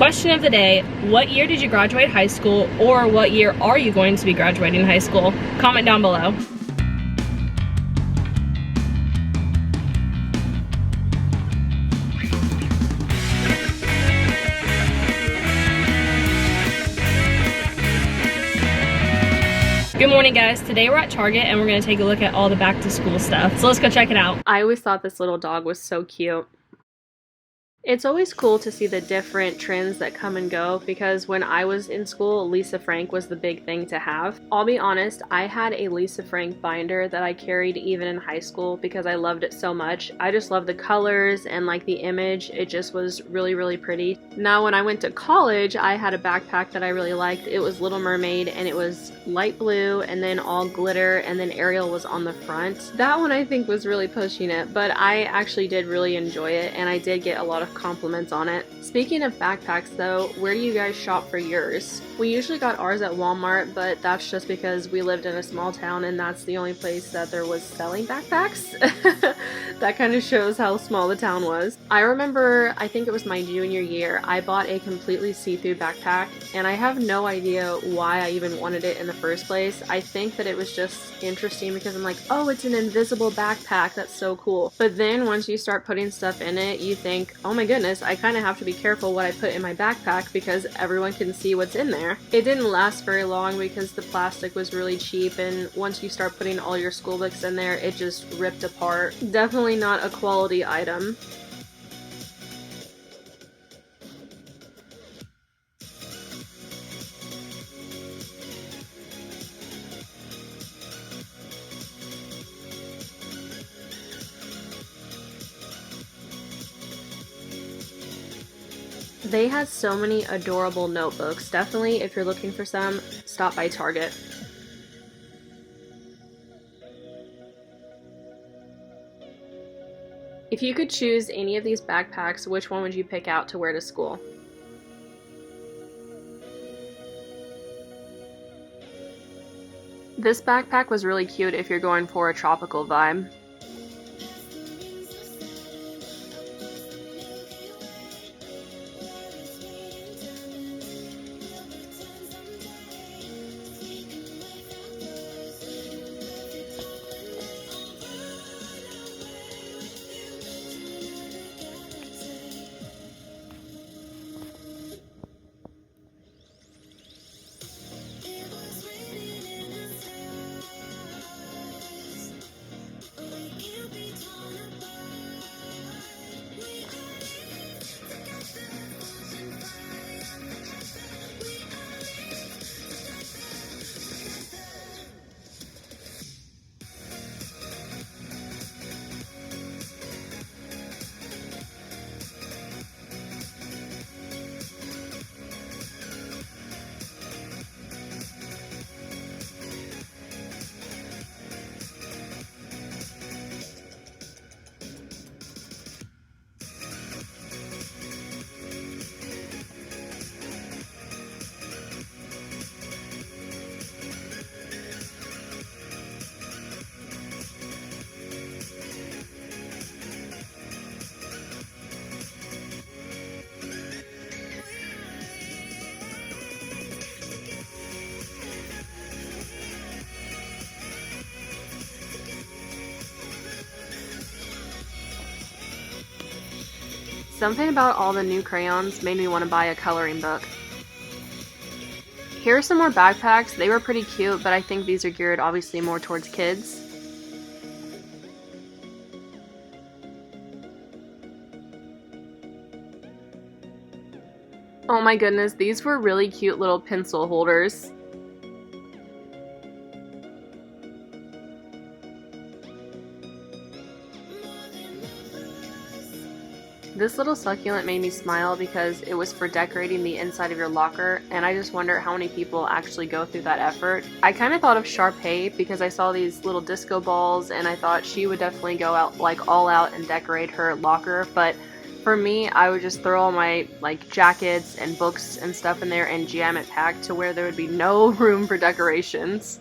Question of the day, what year did you graduate high school, or what year are you going to be graduating high school? Comment down below. Good morning, guys. Today we're at Target and we're going to take a look at all the back to school stuff. So let's go check it out. I always thought this little dog was so cute. It's always cool to see the different trends that come and go, because when I was in school, Lisa Frank was the big thing to have. I'll be honest, I had a Lisa Frank binder that I carried even in high school because I loved it so much. I just loved the colors and like the image. It just was really, really pretty. Now when I went to college, I had a backpack that I really liked. It was Little Mermaid and it was light blue and then all glitter, and then Ariel was on the front. That one I think was really pushing it, but I actually did really enjoy it and I did get a lot of compliments on it. Speaking of backpacks though, where do you guys shop for yours? We usually got ours at Walmart, but that's just because we lived in a small town and that's the only place that there was selling backpacks. That kind of shows how small the town was. I remember, I think it was my junior year, I bought a completely see-through backpack, and I have no idea why I even wanted it in the first place. I think that it was just interesting because I'm like, oh, it's an invisible backpack, that's so cool. But then once you start putting stuff in it, you think, oh my goodness, I kind of have to be careful what I put in my backpack because everyone can see what's in there. It didn't last very long because the plastic was really cheap, and once you start putting all your school books in there, it just ripped apart. Definitely not a quality item. They had so many adorable notebooks. Definitely, if you're looking for some, stop by Target. If you could choose any of these backpacks, which one would you pick out to wear to school? This backpack was really cute if you're going for a tropical vibe. Something about all the new crayons made me want to buy a coloring book. Here are some more backpacks. They were pretty cute, but I think these are geared obviously more towards kids. Oh my goodness, these were really cute little pencil holders. This little succulent made me smile because it was for decorating the inside of your locker, and I just wonder how many people actually go through that effort. I kind of thought of Sharpay because I saw these little disco balls and I thought she would definitely go out like all out and decorate her locker, but for me, I would just throw all my like jackets and books and stuff in there and jam it packed to where there would be no room for decorations.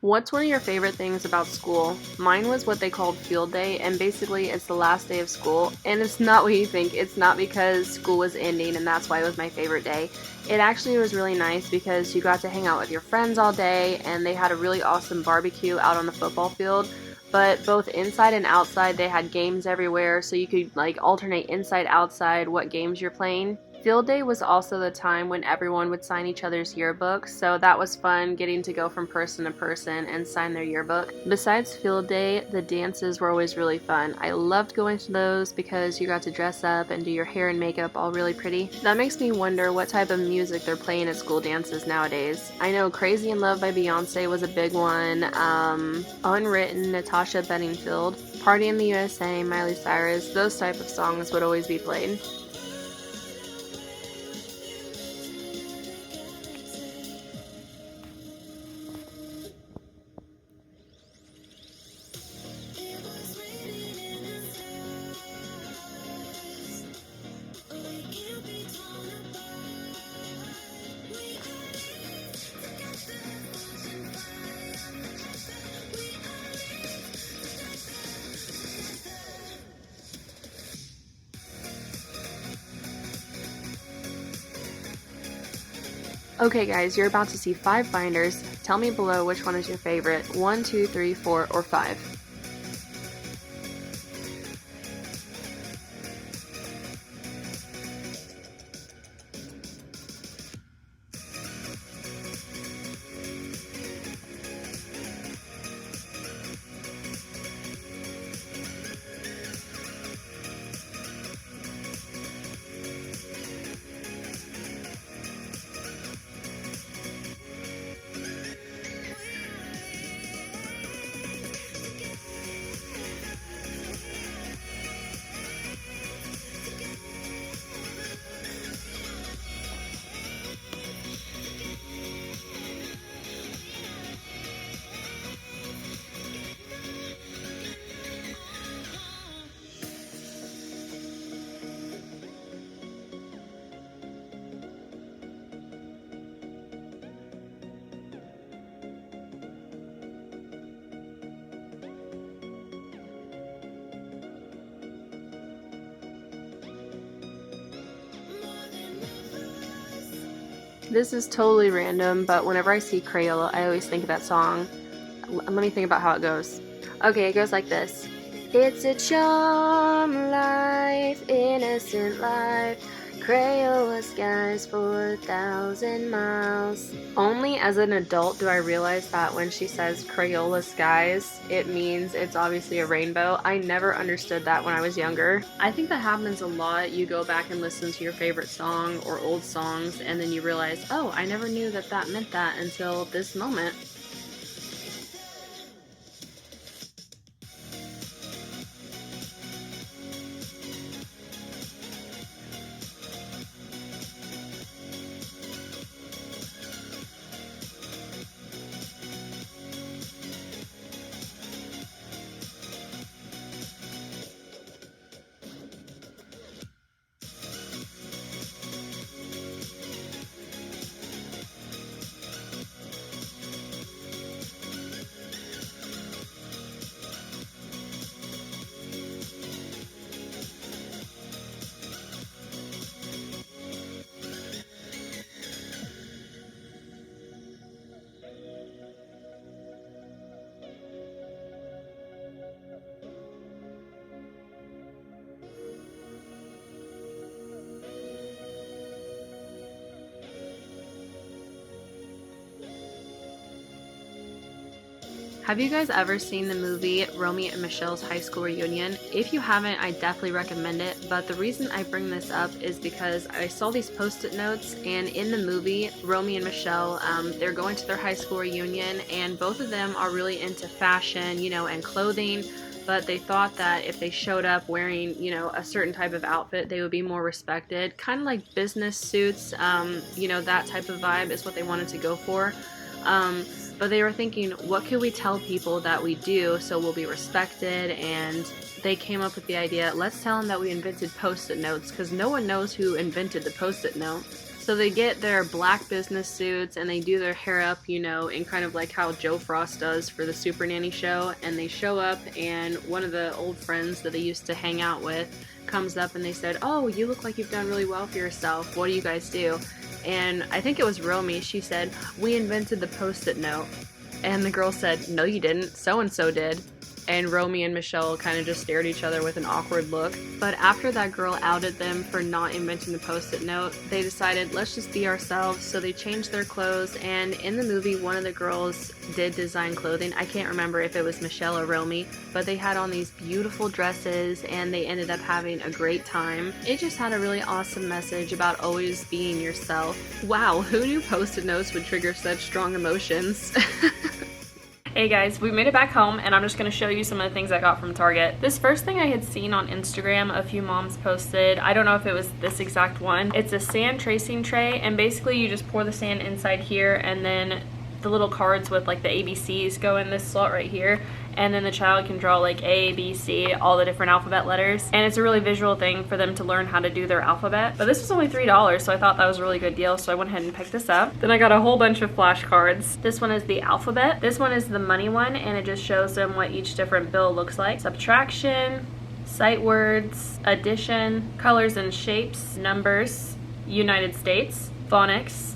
What's one of your favorite things about school? Mine was what they called field day, and basically it's the last day of school, and it's not what you think. It's not because school was ending and that's why it was my favorite day. It actually was really nice because you got to hang out with your friends all day, and they had a really awesome barbecue out on the football field. But both inside and outside, they had games everywhere, so you could like alternate inside outside what games you're playing. Field day was also the time when everyone would sign each other's yearbooks, so that was fun getting to go from person to person and sign their yearbook. Besides field day, the dances were always really fun. I loved going to those because you got to dress up and do your hair and makeup all really pretty. That makes me wonder what type of music they're playing at school dances nowadays. I know Crazy in Love by Beyonce was a big one, Unwritten, Natasha Bedingfield, Party in the USA, Miley Cyrus, those type of songs would always be played. Okay guys, you're about to see 5 binders. Tell me below which one is your favorite. 1, 2, 3, 4, or 5. This is totally random, but whenever I see Crayola, I always think of that song. Let me think about how it goes. Okay, it goes like this. It's a charm life, innocent life, Crayola skies for 1,000 miles. Only as an adult do I realize that when she says Crayola skies, it means it's obviously a rainbow. I never understood that when I was younger. I think that happens a lot. You go back and listen to your favorite song or old songs, and then you realize, oh, I never knew that that meant that until this moment. Have you guys ever seen the movie Romeo and Michelle's High School Reunion? If you haven't, I definitely recommend it, but the reason I bring this up is because I saw these post-it notes, and in the movie, Romeo and Michelle, they're going to their high school reunion, and both of them are really into fashion, you know, and clothing, but they thought that if they showed up wearing, you know, a certain type of outfit, they would be more respected. Kind of like business suits, you know, that type of vibe is what they wanted to go for. But they were thinking, what can we tell people that we do so we'll be respected? And they came up with the idea, let's tell them that we invented post-it notes, because no one knows who invented the post-it note. So they get their black business suits and they do their hair up, you know, in kind of like how Joe Frost does for the Super Nanny show. And they show up, and one of the old friends that they used to hang out with comes up and they said, "Oh, you look like you've done really well for yourself. What do you guys do?" And I think it was Romy. She said, "We invented the Post-it note." And the girl said, "No, you didn't. So-and-so did." And Romy and Michelle kind of just stared at each other with an awkward look. But after that girl outed them for not inventing the Post-it note, they decided, let's just be ourselves. So they changed their clothes, and in the movie, one of the girls did design clothing. I can't remember if it was Michelle or Romy, but they had on these beautiful dresses and they ended up having a great time. It just had a really awesome message about always being yourself. Wow, who knew Post-it notes would trigger such strong emotions? Hey guys, we made it back home and I'm just going to show you some of the things I got from Target. This first thing I had seen on Instagram, a few moms posted. I don't know if it was this exact one. It's a sand tracing tray, and basically you just pour the sand inside here, and then the little cards with like the ABCs go in this slot right here, and then the child can draw like A, B, C, all the different alphabet letters, and it's a really visual thing for them to learn how to do their alphabet. But this was only $3, so I thought that was a really good deal, so I went ahead and picked this up. Then I got a whole bunch of flashcards. This one is the alphabet. This one is the money one, and it just shows them what each different bill looks like. Subtraction, sight words, addition, colors and shapes, numbers, United States, phonics,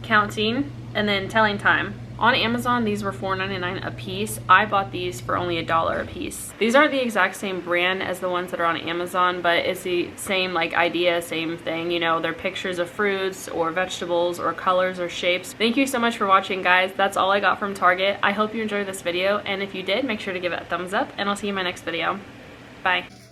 counting, and then telling time. On Amazon, these were $4.99 a piece. I bought these for only $1 a piece. These aren't the exact same brand as the ones that are on Amazon, but it's the same like idea, same thing. You know, they're pictures of fruits or vegetables or colors or shapes. Thank you so much for watching, guys. That's all I got from Target. I hope you enjoyed this video, and if you did, make sure to give it a thumbs up, and I'll see you in my next video. Bye.